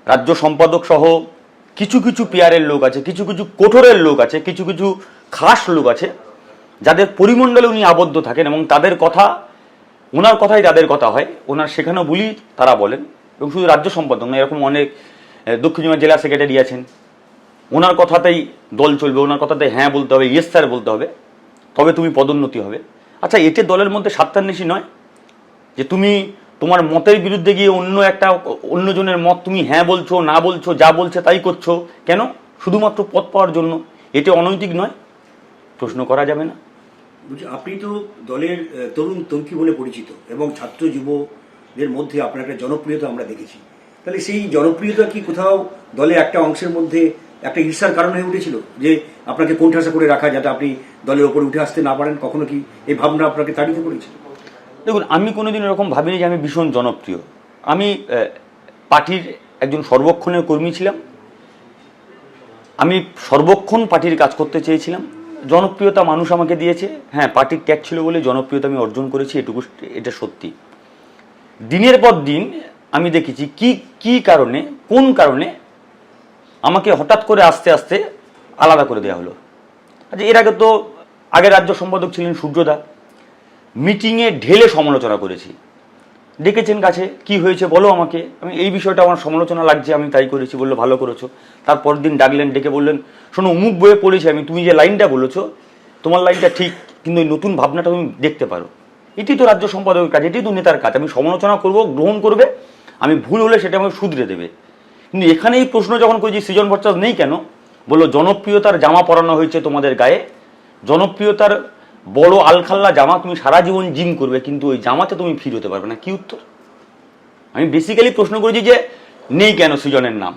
রাজ্য সম্পাদক সহ কিছু কিছু পিয়ারের লোক আছে, কিছু কিছু কোঠরের লোক আছে, কিছু কিছু খাস লোক আছে যাদের পরিমণ্ডলে উনি আবদ্ধ থাকেন এবং তাদের কথা, ওনার কথাই তাদের কথা হয়, ওনার শেখানো বলি তারা বলেন। এবং শুধু রাজ্য সম্পাদক না, এরকম অনেক দক্ষিণ জেলা সেক্রেটারি আছেন, ওনার কথাতেই দল চলবে, ওনার কথাতেই হ্যাঁ বলতে হবে, ইয়েস স্যার বলতে হবে, তবে তুমি পদোন্নতি হবে। আচ্ছা, এতে দলের মধ্যে স্বার্থান্বেষী নয় যে তুমি তোমার মতের বিরুদ্ধে গিয়ে অন্যজনের মত তুমি হ্যাঁ বলছো, না বলছো, যা বলছে তাই করছো কেন? শুধুমাত্র পদ পাওয়ার জন্য। এটা অনৈতিক নয়? প্রশ্ন করা যাবে না? আপনি তো দলের তরুণ তর্কি বলে পরিচিত এবং ছাত্র যুবদের মধ্যে আপনার একটা জনপ্রিয়তা আমরা দেখেছি। তাহলে সেই জনপ্রিয়তা কি কোথাও দলের একটা অংশের মধ্যে একটা ঈর্ষার কারণ হয়ে উঠেছিল, যে আপনাকে কোণঠাসা করে রাখা, যাতে আপনি দলের ওপরে উঠে আসতে না পারেন? কখনো কি এই ভাবনা আপনাকে তাড়িত করেছিল? দেখুন, আমি কোনোদিন এরকম ভাবিনি যে আমি ভীষণ জনপ্রিয়। আমি পার্টির একজন সর্বক্ষণের কর্মী ছিলাম, আমি সর্বক্ষণ পার্টির কাজ করতে চেয়েছিলাম। জনপ্রিয়তা মানুষ আমাকে দিয়েছে, হ্যাঁ, পার্টির ত্যাগ ছিল বলে জনপ্রিয়তা আমি অর্জন করেছি, এটুকু, এটা সত্যি। দিনের পর দিন আমি দেখেছি কি কারণে, কোন কারণে আমাকে হঠাৎ করে আস্তে আস্তে আলাদা করে দেওয়া হলো। আচ্ছা, এর আগে তো আগের রাজ্য সম্পাদক ছিলেন সূর্যদা, মিটিংয়ে ঢেলে সমালোচনা করেছি, ডেকেছেন কাছে, কি হয়েছে বলো আমাকে, আমি এই বিষয়টা আমার সমালোচনা লাগছে, আমি তাই করেছি, বললো ভালো করেছো। তারপর দিন ডাকলেন, ডেকে বললেন শোনো, অমুক বইয়ে পড়েছি আমি, তুমি যে লাইনটা বলেছো তোমার লাইনটা ঠিক, কিন্তু ওই নতুন ভাবনাটা তুমি দেখতে পারো। এটি তো রাজ্য সম্পাদকের কাজ, এটি তো নেতার কাজ। আমি সমালোচনা করব, গ্রহণ করবে, আমি ভুল হলে সেটা আমাকে শুধরে দেবে। কিন্তু এখানে এই প্রশ্ন যখন করেছি সৃজন ভট্টাচার্য নেই কেন, বললো জনপ্রিয়তার জামা পরানো হয়েছে তোমাদের গায়ে, জনপ্রিয়তার বড় আলখাল্লা জামা, তুমি সারা জীবন জিম করবে কিন্তু ওই জামাতে তুমি ফির হতে পারবে না। কি উত্তর? আমি বেসিক্যালি প্রশ্ন করেছি যে নেই কেন সৃজনের নাম।